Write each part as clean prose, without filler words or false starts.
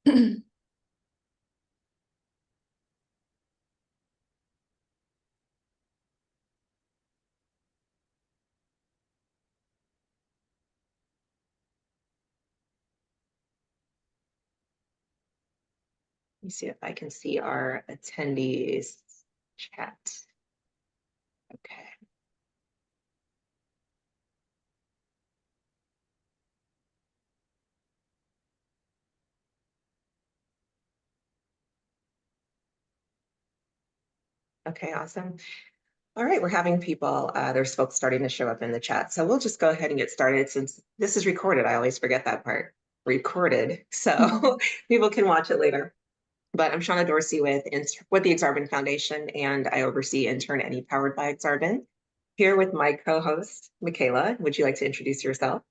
me see if I can see our attendees chat. Okay. Okay, awesome. All right, we're having people, there's folks starting to show up in the chat. So we'll just go ahead and get started since this is recorded. I always forget that part, recorded. So people can watch it later. But I'm Shauna Dorsey with the Aksarben Foundation, and I oversee InternNE powered by Aksarben. Here with my co-host, Michaela. Would you like to introduce yourself?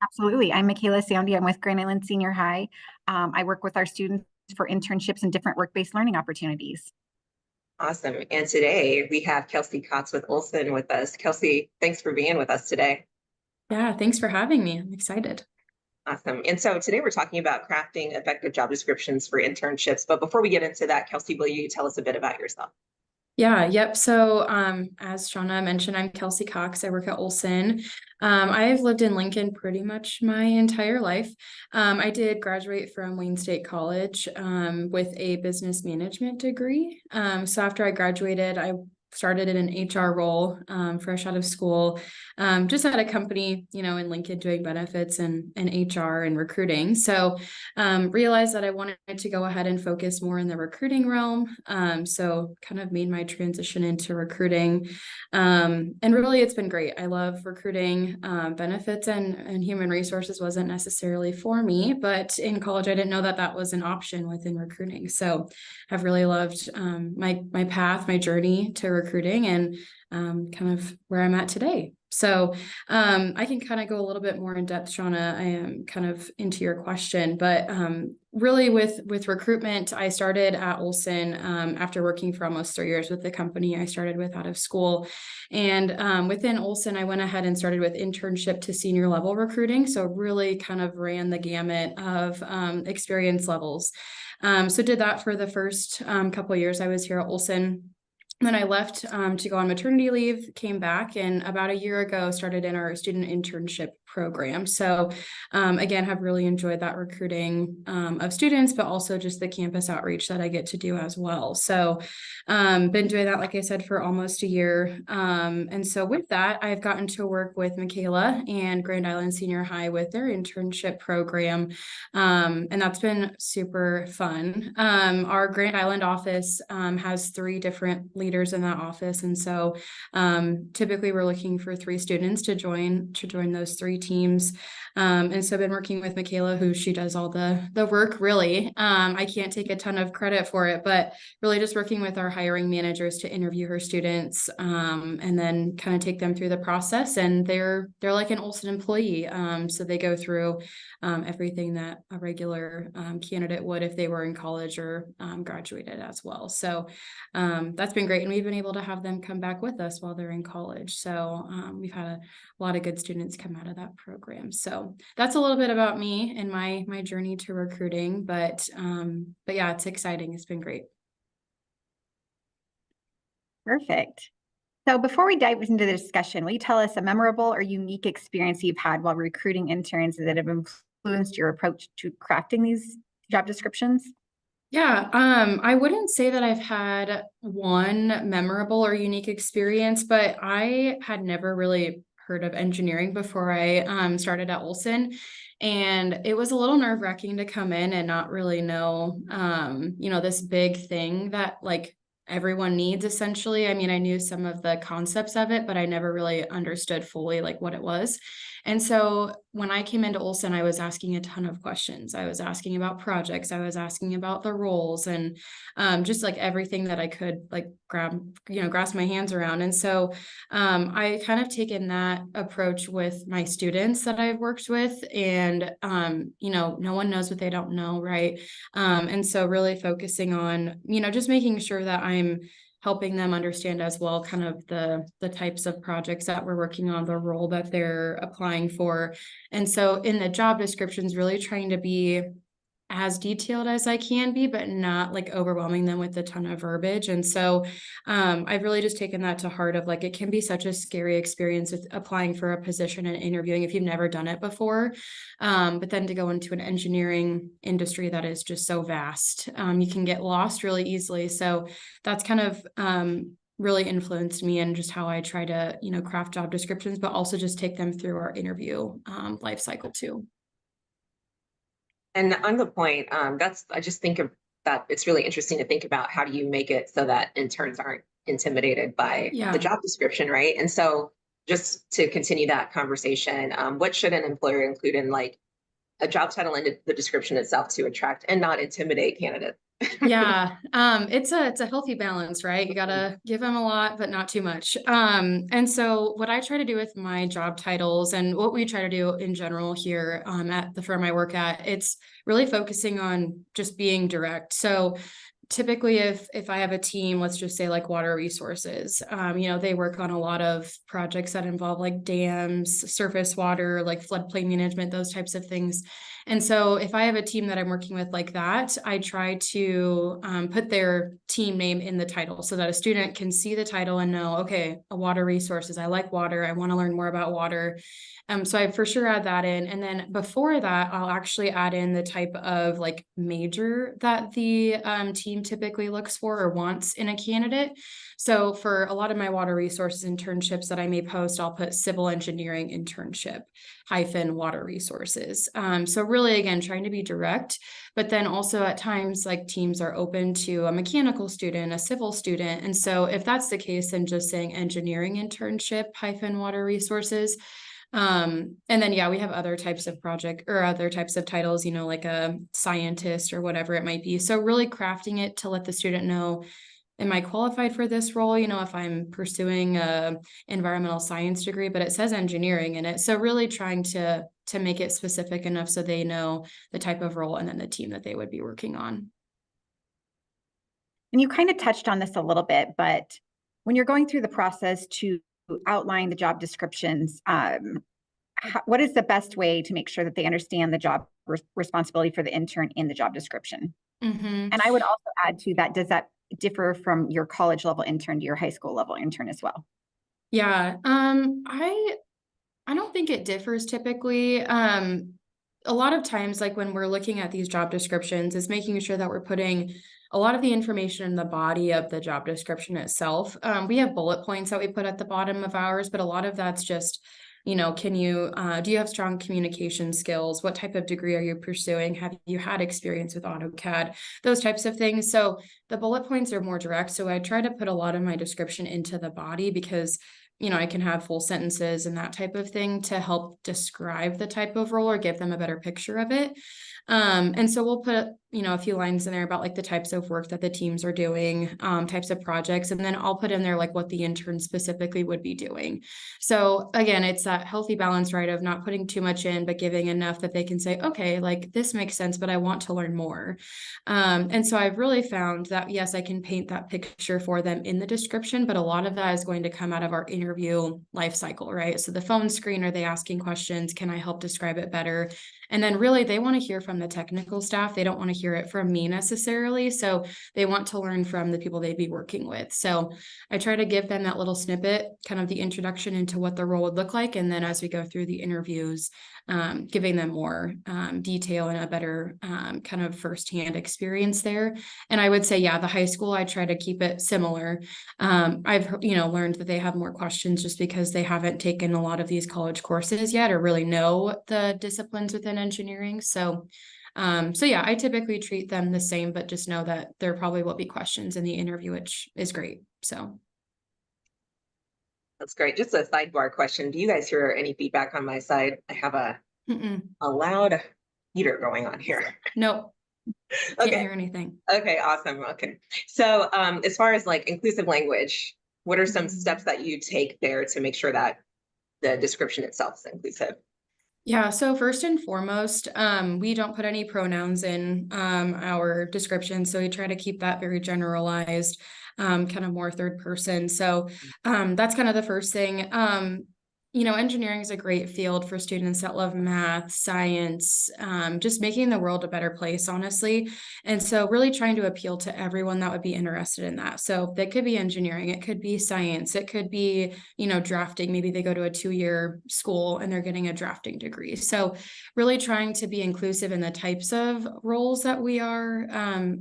Absolutely. I'm Michaela Sandy. I'm with Grand Island Senior High. I work with our students for internships and different work-based learning opportunities. Awesome. And today we have Kelsey Cox with Olsson with us. Kelsey, thanks for being with us today. Yeah, thanks for having me. I'm excited. Awesome. And so today we're talking about crafting effective job descriptions for internships. But before we get into that, Kelsey, will you tell us a bit about yourself? Yep. So as Shauna mentioned, I'm Kelsey Cox. I work at Olsson. I've lived in Lincoln pretty much my entire life. I did graduate from Wayne State College with a business management degree. So after I graduated, I started in an HR role fresh out of school, just at a company, in Lincoln doing benefits and HR and recruiting. So realized that I wanted to go ahead and focus more in the recruiting realm. So kind of made my transition into recruiting. And really, it's been great. I love recruiting. Benefits and human resources wasn't necessarily for me, but in college, I didn't know that that was an option within recruiting. So I've really loved my path, my journey to recruiting, and kind of where I'm at today. So I can kind of go a little bit more in depth, Shauna. I am kind of into your question, but really with recruitment, I started at Olsson after working for almost 3 years with the company I started with out of school. And within Olsson, I went ahead and started with internship to senior level recruiting. So really kind of ran the gamut of experience levels. So did that for the first couple of years I was here at Olsson. Then I left to go on maternity leave, came back, and about a year ago started in our student internship program. So again, have really enjoyed that recruiting of students, but also just the campus outreach that I get to do as well. So been doing that, like I said, for almost a year. And so with that, I've gotten to work with Michaela and Grand Island Senior High with their internship program. And that's been super fun. Our Grand Island office has 3 different leaders in that office. And so typically we're looking for 3 students to join those 3 teams. And so I've been working with Michaela, who she does all the work, really. I can't take a ton of credit for it, but really just working with our hiring managers to interview her students and then kind of take them through the process. And they're like an Olsson employee. So they go through everything that a regular candidate would if they were in college or graduated as well. So that's been great. And we've been able to have them come back with us while they're in college. So we've had a lot of good students come out of that program. So that's a little bit about me and my journey to recruiting. But yeah, it's exciting. It's been great. Perfect. So before we dive into the discussion, will you tell us a memorable or unique experience you've had while recruiting interns that have influenced your approach to crafting these job descriptions? Yeah, I wouldn't say that I've had one memorable or unique experience, but I had never really heard of engineering before I started at Olsson. And it was a little nerve-wracking to come in and not really know, this big thing that like everyone needs essentially. I mean, I knew some of the concepts of it, but I never really understood fully like what it was. And so when I came into Olsson, I was asking a ton of questions. I was asking about projects. I was asking about the roles and just like everything that I could like grasp my hands around. And so I kind of taken that approach with my students that I've worked with, and no one knows what they don't know, right? And so really focusing on, just making sure that I'm helping them understand as well kind of the types of projects that we're working on, the role that they're applying for. And so in the job descriptions, really trying to be as detailed as I can be, but not like overwhelming them with a ton of verbiage. And so I've really just taken that to heart of like, it can be such a scary experience with applying for a position and interviewing if you've never done it before. But then to go into an engineering industry that is just so vast, you can get lost really easily. So that's kind of really influenced me and just how I try to, craft job descriptions, but also just take them through our interview life cycle too. And on the point, I just think of that it's really interesting to think about how do you make it so that interns aren't intimidated by the Yeah. job description, right? And so just to continue that conversation, what should an employer include in like a job title and the description itself to attract and not intimidate candidates? Yeah. It's a healthy balance, right? You gotta give them a lot, but not too much. And so what I try to do with my job titles and what we try to do in general here, at the firm I work at, it's really focusing on just being direct. So typically if I have a team, let's just say like water resources, they work on a lot of projects that involve like dams, surface water, like floodplain management, those types of things. And so if I have a team that I'm working with like that, I try to put their team name in the title so that a student can see the title and know, okay, a water resources, I like water, I want to learn more about water. So I for sure add that in. And then before that, I'll actually add in the type of like major that the team typically looks for or wants in a candidate. So for a lot of my water resources internships that I may post, I'll put civil engineering internship - water resources. So really, again, trying to be direct, but then also at times like teams are open to a mechanical student, a civil student. And so if that's the case, then just saying engineering internship - water resources. And then, yeah, we have other types of project or other types of titles, like a scientist or whatever it might be. So really crafting it to let the student know, am I qualified for this role? If I'm pursuing a environmental science degree, but it says engineering in it. So really trying to make it specific enough so they know the type of role and then the team that they would be working on. And you kind of touched on this a little bit, but when you're going through the process to outline the job descriptions, what is the best way to make sure that they understand the job responsibility for the intern in the job description? Mm-hmm. And I would also add to that, does that differ from your college level intern to your high school level intern as well? Yeah, I don't think it differs typically. A lot of times, like when we're looking at these job descriptions, is making sure that we're putting a lot of the information in the body of the job description itself. We have bullet points that we put at the bottom of ours, but a lot of that's just, do you have strong communication skills? What type of degree are you pursuing? Have you had experience with AutoCAD? Those types of things. So the bullet points are more direct. So I try to put a lot of my description into the body because I can have full sentences and that type of thing to help describe the type of role or give them a better picture of it. And so we'll put, a few lines in there about like the types of work that the teams are doing, types of projects, and then I'll put in there like what the intern specifically would be doing. So again, it's that healthy balance, right, of not putting too much in, but giving enough that they can say, okay, like this makes sense, but I want to learn more. And so I've really found that, yes, I can paint that picture for them in the description, but a lot of that is going to come out of our interview life cycle, right? So the phone screen, are they asking questions? Can I help describe it better? And then really they want to hear from the technical staff. They don't want to hear it from me necessarily. So they want to learn from the people they'd be working with. So I try to give them that little snippet, kind of the introduction into what the role would look like. And then as we go through the interviews, giving them more detail and a better kind of firsthand experience there. And I would say, yeah, the high school, I try to keep it similar. I've, learned that they have more questions just because they haven't taken a lot of these college courses yet or really know the disciplines within engineering. So yeah, I typically treat them the same, but just know that there probably will be questions in the interview, which is great. So. That's great. Just a sidebar question. Do you guys hear any feedback on my side? I have a loud heater going on here. Nope. Okay. Can't hear anything. Okay, awesome. Okay. So as far as like inclusive language, what are some steps that you take there to make sure that the description itself is inclusive? Yeah, so first and foremost, we don't put any pronouns in our description. So we try to keep that very generalized, kind of more third person. So that's kind of the first thing. engineering is a great field for students that love math, science, just making the world a better place, honestly. And so really trying to appeal to everyone that would be interested in that. So that could be engineering, it could be science, it could be, drafting. Maybe they go to a 2-year school and they're getting a drafting degree. So really trying to be inclusive in the types of roles that we are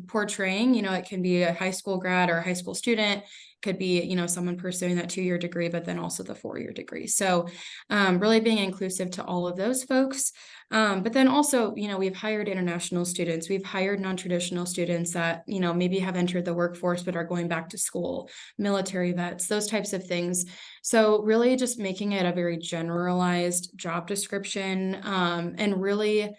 portraying. It can be a high school grad or a high school student, could be, someone pursuing that 2-year degree, but then also the 4-year degree. So really being inclusive to all of those folks. But then also, we've hired international students, we've hired non-traditional students that, maybe have entered the workforce, but are going back to school, military vets, those types of things. So really just making it a very generalized job description, and really,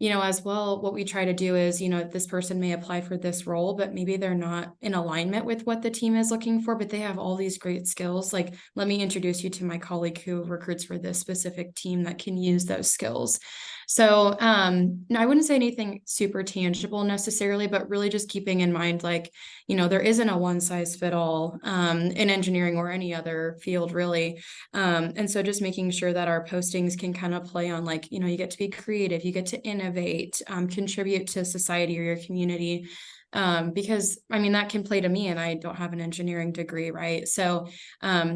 as well, what we try to do is, this person may apply for this role, but maybe they're not in alignment with what the team is looking for, but they have all these great skills. Like, let me introduce you to my colleague who recruits for this specific team that can use those skills. So I wouldn't say anything super tangible necessarily, but really just keeping in mind, like, there isn't a one size fit all in engineering or any other field, really. And so just making sure that our postings can kind of play on, like, you get to be creative, you get to innovate, contribute to society or your community. Because that can play to me, and I don't have an engineering degree, right? So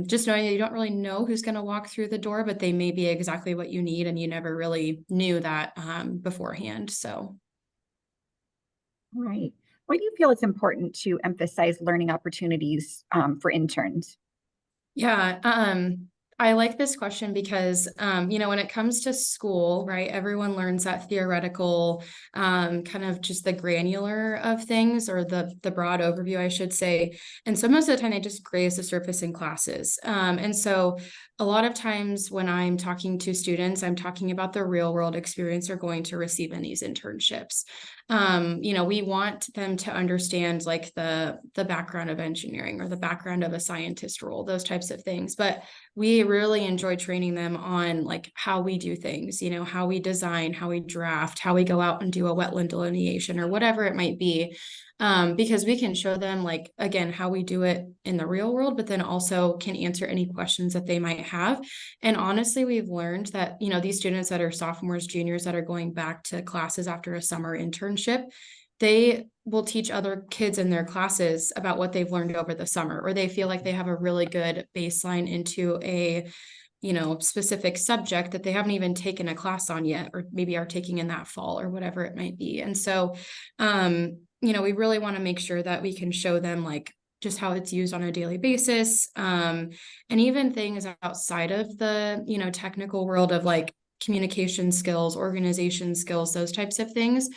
just knowing that you don't really know who's going to walk through the door, but they may be exactly what you need, and you never really knew that beforehand. So. Right. Why do you feel it's important to emphasize learning opportunities for interns? Yeah, I like this question because, when it comes to school, right, everyone learns that theoretical, kind of just the granular of things, or the broad overview, I should say. And so most of the time they just graze the surface in classes. And so a lot of times when I'm talking to students, I'm talking about the real world experience they're going to receive in these internships. We want them to understand, like, the background of engineering or the background of a scientist role, those types of things. But we really enjoy training them on, like, how we do things, how we design, how we draft, how we go out and do a wetland delineation or whatever it might be. Because we can show them, like, again, how we do it in the real world, but then also can answer any questions that they might have. And honestly, we've learned that, these students that are sophomores, juniors that are going back to classes after a summer internship, they will teach other kids in their classes about what they've learned over the summer, or they feel like they have a really good baseline into a specific subject that they haven't even taken a class on yet, or maybe are taking in that fall or whatever it might be. And so, we really want to make sure that we can show them, like, just how it's used on a daily basis. And even things outside of the, technical world of, like, communication skills, organization skills, those types of things.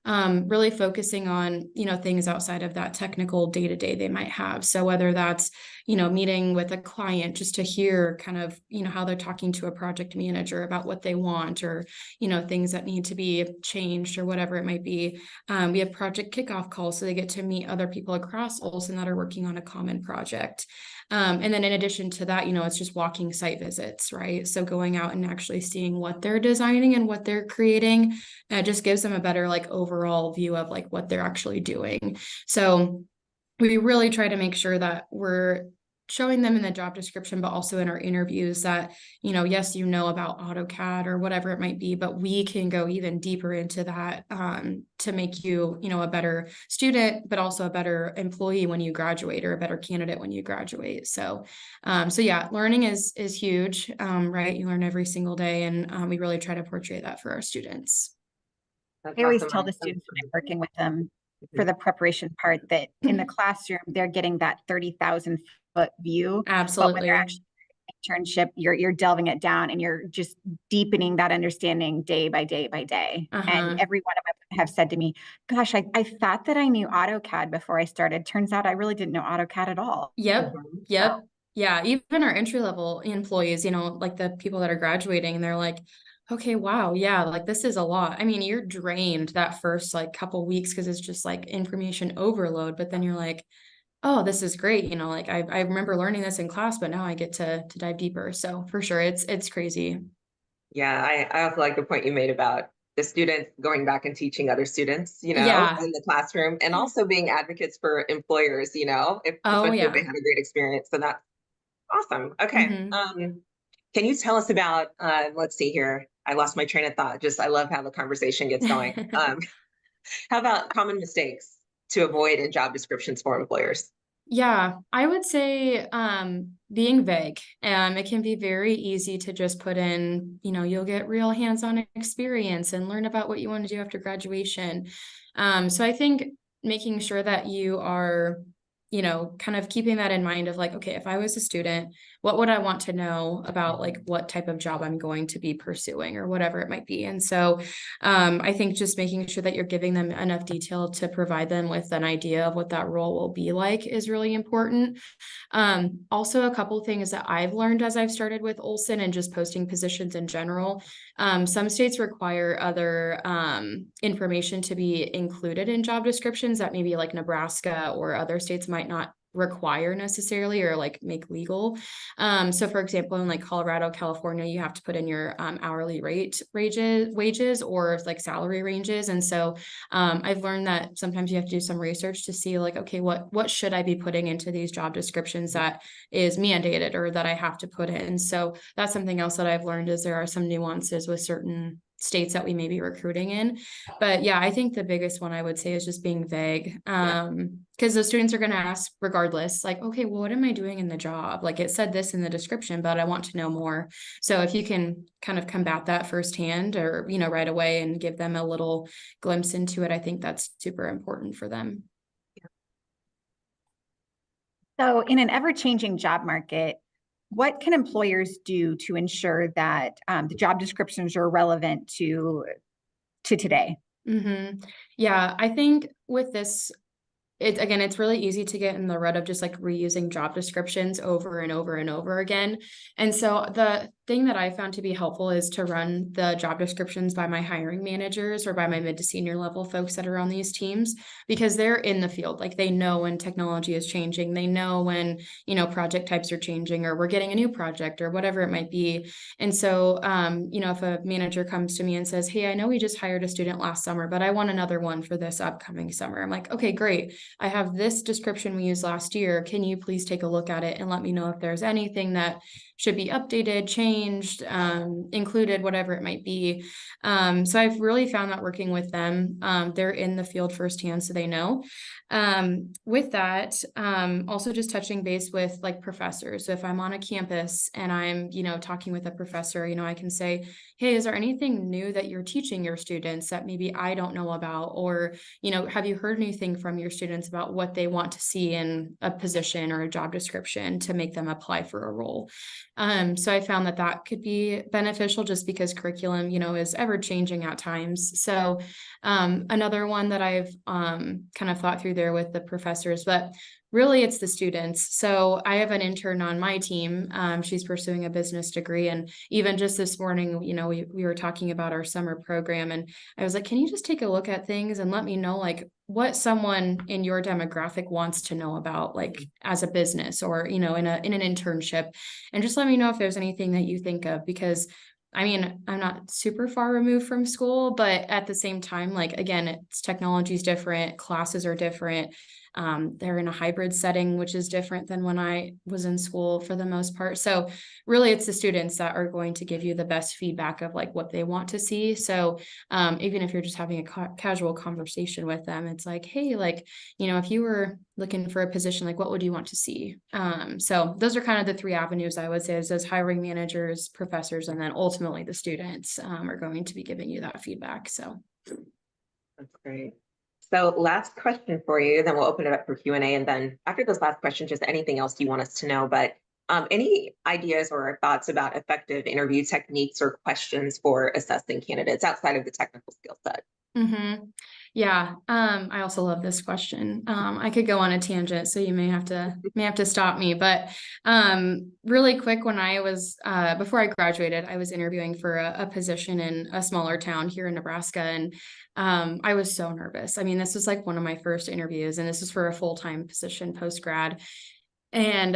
Really focusing on, things outside of that technical day-to-day they might have. So whether that's, meeting with a client just to hear kind of, how they're talking to a project manager about what they want, or, things that need to be changed or whatever it might be. We have project kickoff calls, so they get to meet other people across Olsson that are working on a common project. And then in addition to that, it's just walking site visits, right? So going out and actually seeing what they're designing and what they're creating, just gives them a better, like, overall view of, like, what they're actually doing. So we really try to make sure that we're showing them in the job description, but also in our interviews that, yes, about AutoCAD or whatever it might be, but we can go even deeper into that to make you, a better student, but also a better employee when you graduate, or a better candidate when you graduate. So, yeah, learning is huge, right? You learn every single day, and we really try to portray that for our students. That's I always awesome. tell the students when I'm working with them for the preparation part that in the classroom, they're getting that 30,000 foot view. But when they're Absolutely. actually internship, you're delving it down, and you're just deepening that understanding day by day by day. And every one of them have said to me, gosh, I thought that I knew AutoCAD before I started. Turns out I really didn't know AutoCAD at all. Yep. Yep. Yeah. Even our entry level employees, like the people that are graduating, they're like, okay, wow. Yeah. Like, this is a lot. You're drained that first, like, couple weeks, because it's just, like, information overload, but then you're like, oh, this is great. Like, I remember learning this in class, but now I get to dive deeper. So for sure, it's crazy. Yeah, I also like the point you made about the students going back and teaching other students, Yeah. in the classroom, and also being advocates for employers, if Oh, especially if they yeah. have a great experience. So that's awesome. Okay. Mhm. Can you tell us about, let's see here. I lost my train of thought. Just, I love how the conversation gets going. How about common mistakes to avoid in job descriptions for employers? Yeah, I would say being vague. It can be very easy to just put in, you'll get real hands-on experience and learn about what you want to do after graduation. So I think making sure that you are, kind of keeping that in mind of like, okay, if I was a student, what would I want to know about like what type of job I'm going to be pursuing or whatever it might be. And so I think just making sure that you're giving them enough detail to provide them with an idea of what that role will be like is really important. Also, a couple things that I've learned as I've started with Olsson and just posting positions in general. Some states require other information to be included in job descriptions that maybe like Nebraska or other states might not require necessarily or like make legal. So for example, in like Colorado, California, you have to put in your hourly rate wages or like salary ranges. And so I've learned that sometimes you have to do some research to see like, okay, what should I be putting into these job descriptions that is mandated or that I have to put in. So that's something else that I've learned is there are some nuances with certain states that we may be recruiting in. But yeah, I think the biggest one I would say is just being vague. Because the students are going to ask regardless, like, okay, well, what am I doing in the job? Like it said this in the description, but I want to know more. So if you can kind of combat that firsthand or, right away and give them a little glimpse into it, I think that's super important for them. So in an ever-changing job market, what can employers do to ensure that the job descriptions are relevant to today? Mm-hmm. Yeah, I think with this, it's really easy to get in the rut of just like reusing job descriptions over and over and over again. And so the thing that I found to be helpful is to run the job descriptions by my hiring managers or by my mid to senior level folks that are on these teams, because they're in the field. Like they know when technology is changing, they know when, project types are changing or we're getting a new project or whatever it might be. And so, if a manager comes to me and says, hey, I know we just hired a student last summer, but I want another one for this upcoming summer. I'm like, okay, great. I have this description we used last year. Can you please take a look at it and let me know if there's anything that should be updated, changed, included, whatever it might be. So I've really found that working with them, they're in the field firsthand, so they know. With that, also just touching base with like professors. So if I'm on a campus and I'm, talking with a professor, I can say, hey, is there anything new that you're teaching your students that maybe I don't know about? Or, have you heard anything from your students about what they want to see in a position or a job description to make them apply for a role? So I found that could be beneficial just because curriculum, is ever changing at times. So another one that I've kind of thought through there with the professors, but really it's the students. So I have an intern on my team. She's pursuing a business degree. And even just this morning, we were talking about our summer program and I was like, can you just take a look at things and let me know like what someone in your demographic wants to know about like as a business or, in an internship, and just let me know if there's anything that you think of, because I'm not super far removed from school, but at the same time, like, again, it's technology is different, classes are different. They're in a hybrid setting, which is different than when I was in school for the most part. So really it's the students that are going to give you the best feedback of like what they want to see. So even if you're just having a casual conversation with them, it's like, hey, like, if you were looking for a position, like what would you want to see? So those are kind of the three avenues I would say is hiring managers, professors, and then ultimately the students are going to be giving you that feedback. So that's great. So last question for you, then we'll open it up for Q&A. And then after those last questions, just anything else you want us to know. But any ideas or thoughts about effective interview techniques or questions for assessing candidates outside of the technical skill set? Mm-hmm. Yeah. I also love this question. I could go on a tangent, so you may have to stop me, but really quick, when I was before I graduated, I was interviewing for a position in a smaller town here in Nebraska, and I was so nervous. I mean, this was like one of my first interviews, and this is for a full-time position post-grad. And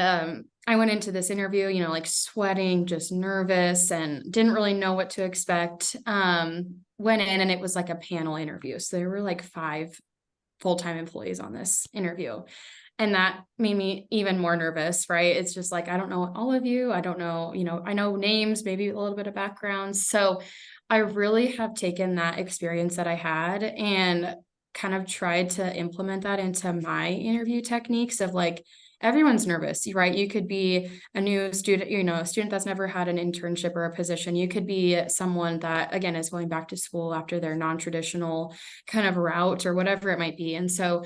I went into this interview, like sweating, just nervous, and didn't really know what to expect. Went in and it was like a panel interview. So there were like 5 full-time employees on this interview. And that made me even more nervous, right? It's just like, I don't know all of you. I don't know, I know names, maybe a little bit of background. So I really have taken that experience that I had and kind of tried to implement that into my interview techniques of like, everyone's nervous, right? You could be a new student, a student that's never had an internship or a position. You could be someone that, again, is going back to school after their non-traditional kind of route or whatever it might be. And so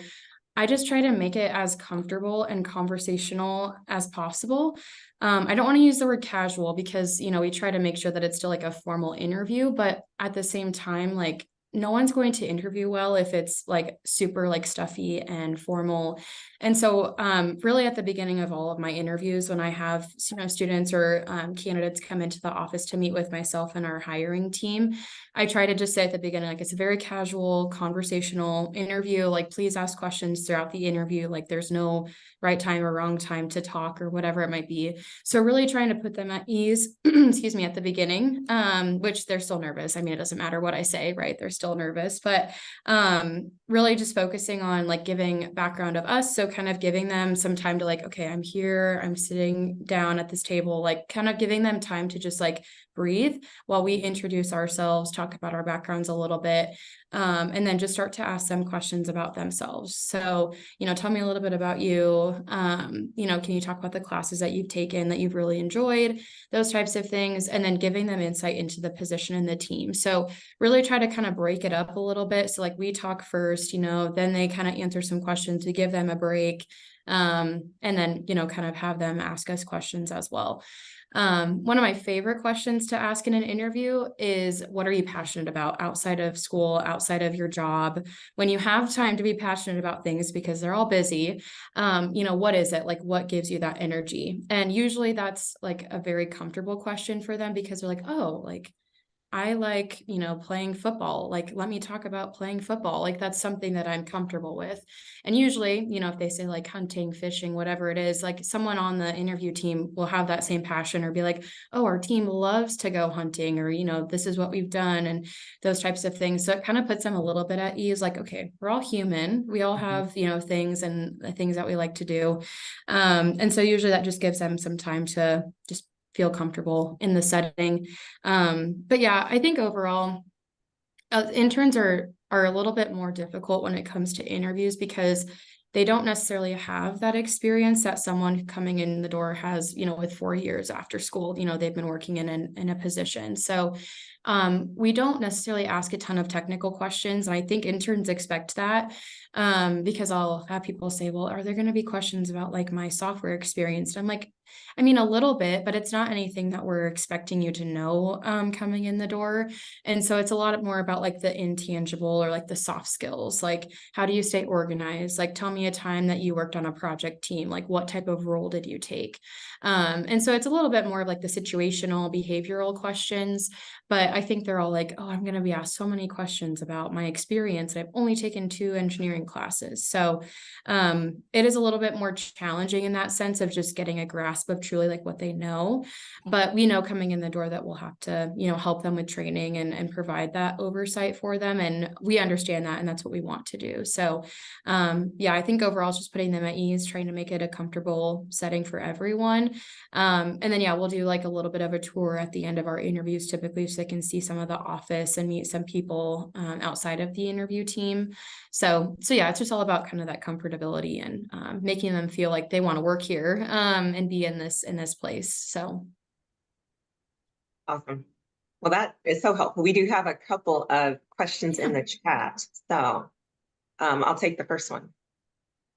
I just try to make it as comfortable and conversational as possible. I don't want to use the word casual because, we try to make sure that it's still like a formal interview, but at the same time, like no one's going to interview well if it's like super like stuffy and formal. And so really at the beginning of all of my interviews, when I have students or candidates come into the office to meet with myself and our hiring team, I try to just say at the beginning, like it's a very casual conversational interview, like please ask questions throughout the interview, like there's no right time or wrong time to talk or whatever it might be. So really trying to put them at ease, excuse me, at the beginning, which they're still nervous. I mean, it doesn't matter what I say, right? They're still nervous, but really just focusing on like giving background of us. So kind of giving them some time to like, okay, I'm here, I'm sitting down at this table, like kind of giving them time to just like breathe while we introduce ourselves, talk about our backgrounds a little bit, and then just start to ask them questions about themselves. So, tell me a little bit about you. Can you talk about the classes that you've taken that you've really enjoyed, those types of things, and then giving them insight into the position and the team. So really try to kind of break it up a little bit. So like we talk first, then they kind of answer some questions, we give them a break, and then, kind of have them ask us questions as well. One of my favorite questions to ask in an interview is, what are you passionate about outside of school, outside of your job? When you have time to be passionate about things because they're all busy, what is it? Like, what gives you that energy? And usually that's like a very comfortable question for them because they're like, oh, like, I like, playing football. Like, let me talk about playing football. Like, that's something that I'm comfortable with. And usually, if they say like hunting, fishing, whatever it is, like someone on the interview team will have that same passion or be like, oh, our team loves to go hunting, or, this is what we've done, and those types of things. So it kind of puts them a little bit at ease. Like, okay, we're all human. We all have, things and things that we like to do. And so usually that just gives them some time to just feel comfortable in the setting. But yeah, I think overall, interns are a little bit more difficult when it comes to interviews because they don't necessarily have that experience that someone coming in the door has, with 4 years after school, they've been working in a position. So we don't necessarily ask a ton of technical questions. And I think interns expect that because I'll have people say, well, are there going to be questions about like my software experience? And I'm like, I mean, a little bit, but it's not anything that we're expecting you to know coming in the door. And so it's a lot more about like the intangible or like the soft skills. Like, how do you stay organized? Like, tell me a time that you worked on a project team. Like, what type of role did you take? And so it's a little bit more of like the situational behavioral questions, but I think they're all like, oh, I'm going to be asked so many questions about my experience. I've only taken 2 engineering classes. So it is a little bit more challenging in that sense of just getting a grasp of truly like what they know. But we know coming in the door that we'll have to, help them with training and provide that oversight for them. And we understand that, and that's what we want to do. So yeah, I think overall it's just putting them at ease, trying to make it a comfortable setting for everyone. And then, yeah, we'll do like a little bit of a tour at the end of our interviews, typically, so they can see some of the office and meet some people outside of the interview team. So yeah, it's just all about kind of that comfortability and making them feel like they want to work here and be in this place. So. Awesome. Well, that is so helpful. We do have a couple of questions in the chat. So I'll take the first one.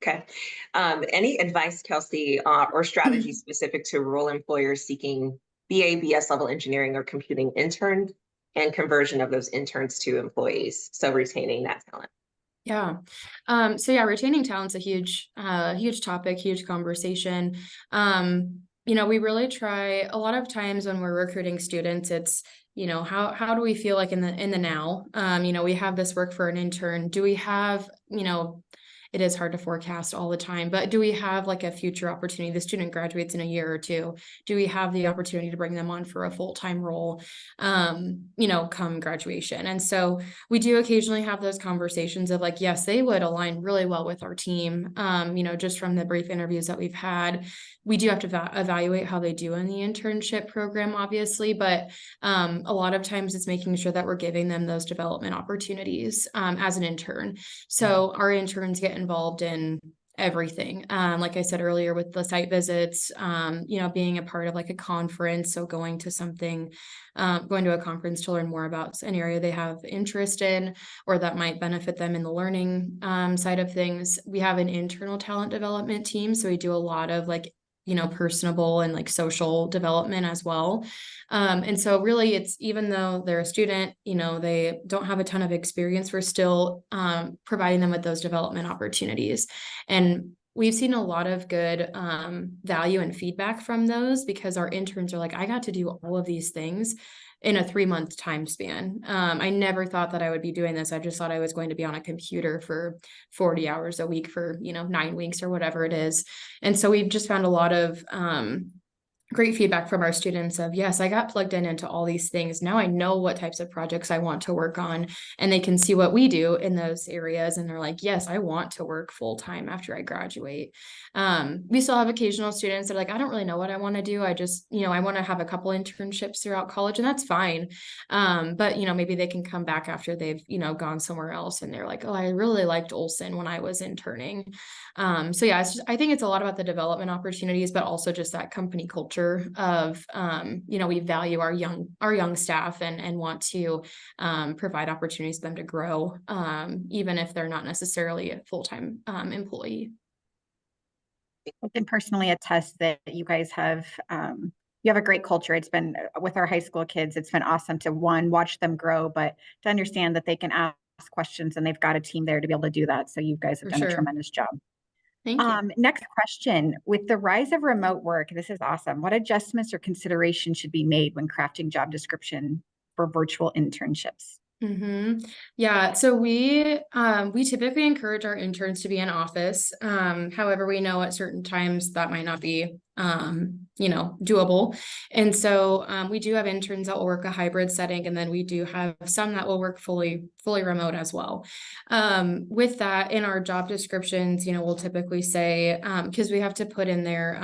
Okay. Any advice, Kelsey, or strategy specific to rural employers seeking BA, BS level engineering or computing interns and conversion of those interns to employees? So retaining that talent. Yeah. So yeah, retaining talent's a huge topic, huge conversation. We really try a lot of times when we're recruiting students, it's, how do we feel like in the now? We have this work for an intern. Do we have, it is hard to forecast all the time. But do we have like a future opportunity? The student graduates in a year or two. Do we have the opportunity to bring them on for a full-time role, come graduation? And so we do occasionally have those conversations of like, yes, they would align really well with our team. Just from the brief interviews that we've had, we do have to evaluate how they do in the internship program, obviously, but a lot of times it's making sure that we're giving them those development opportunities as an intern. So our interns get involved in everything. Like I said earlier, with the site visits, being a part of like a conference. So going to a conference to learn more about an area they have interest in, or that might benefit them in the learning side of things. We have an internal talent development team. So we do a lot of like, personable and like social development as well. And so really it's, even though they're a student, they don't have a ton of experience, we're still providing them with those development opportunities. And we've seen a lot of good value and feedback from those, because our interns are like, I got to do all of these things in a 3-month time span. I never thought that I would be doing this. I just thought I was going to be on a computer for 40 hours a week for, 9 weeks or whatever it is. And so we've just found a lot of great feedback from our students of, yes, I got plugged into all these things. Now I know what types of projects I want to work on, and they can see what we do in those areas. And they're like, yes, I want to work full time after I graduate. We still have occasional students that are like, I don't really know what I want to do. I just, I want to have a couple internships throughout college, and that's fine. But, maybe they can come back after they've, gone somewhere else, and they're like, oh, I really liked Olsson when I was interning. So yeah, I think it's a lot about the development opportunities, but also just that company culture of, we value our young staff and want to provide opportunities for them to grow, even if they're not necessarily a full-time employee. I can personally attest that you guys have, you have a great culture. It's been with our high school kids. It's been awesome to watch them grow, but to understand that they can ask questions and they've got a team there to be able to do that. So you guys have done a tremendous job. Thank you. Next question. With the rise of remote work, this is awesome. What adjustments or considerations should be made when crafting job description for virtual internships? Yeah, so we typically encourage our interns to be in office. However, we know at certain times that might not be doable. And so we do have interns that will work a hybrid setting, and then we do have some that will work fully remote as well. With that, in our job descriptions, we'll typically say, because we have to put in there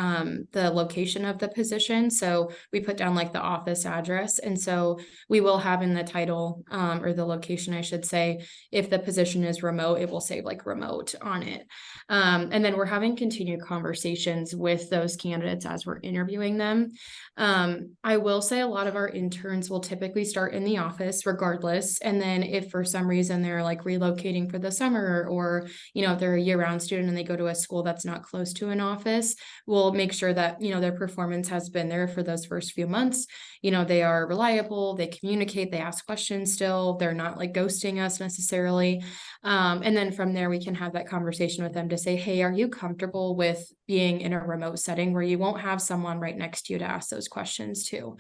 the location of the position. So we put down like the office address. And so we will have in the title or the location, I should say, if the position is remote, it will say like remote on it. And then we're having continued conversations with those candidates as we're interviewing them. I will say a lot of our interns will typically start in the office regardless. And then if for some reason they're like relocating for the summer, or, if they're a year-round student and they go to a school that's not close to an office, we'll make sure that, their performance has been there for those first few months. They are reliable, they communicate, they ask questions still, they're not like ghosting us necessarily. And then from there, we can have that conversation with them to say, hey, are you comfortable with being in a remote setting where you won't have someone right next to you to ask those questions too?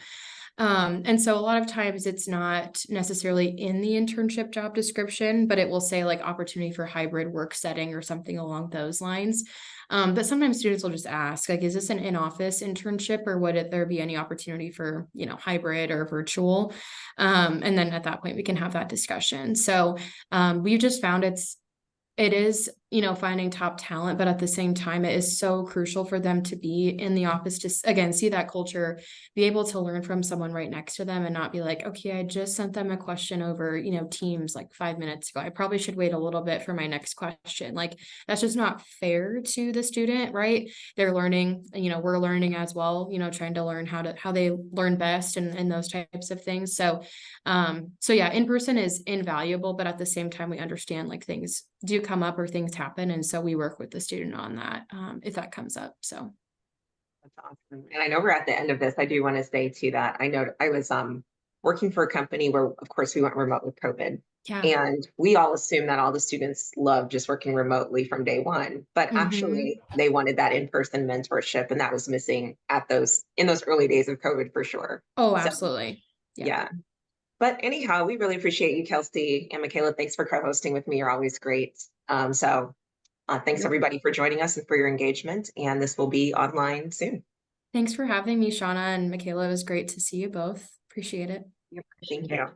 And so a lot of times it's not necessarily in the internship job description, but it will say like opportunity for hybrid work setting or something along those lines. But sometimes students will just ask, like, is this an in-office internship, or would there be any opportunity for, hybrid or virtual? And then at that point we can have that discussion. So we've just found it is, finding top talent, but at the same time, it is so crucial for them to be in the office, to, again, see that culture, be able to learn from someone right next to them, and not be like, okay, I just sent them a question over, Teams like 5 minutes ago. I probably should wait a little bit for my next question. Like, that's just not fair to the student, right? They're learning, we're learning as well, trying to learn how they learn best and those types of things. So yeah, in person is invaluable, but at the same time, we understand like things do come up or things happen. And so we work with the student on that if that comes up. So that's awesome. And I know we're at the end of this. I do want to say too that I know I was working for a company where, of course, we went remote with COVID. yeah. And we all assumed that all the students loved just working remotely from day one. But actually, they wanted that in-person mentorship, and that was missing in those early days of COVID for sure. Oh, absolutely. So, yeah. But anyhow, we really appreciate you, Kelsey and Michaela. Thanks for co-hosting with me. You're always great. So Thanks everybody for joining us and for your engagement. And this will be online soon. Thanks for having me, Shauna and Michaela. It was great to see you both. Appreciate it. Thank you.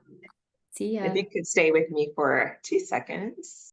See ya. If you could stay with me for 2 seconds.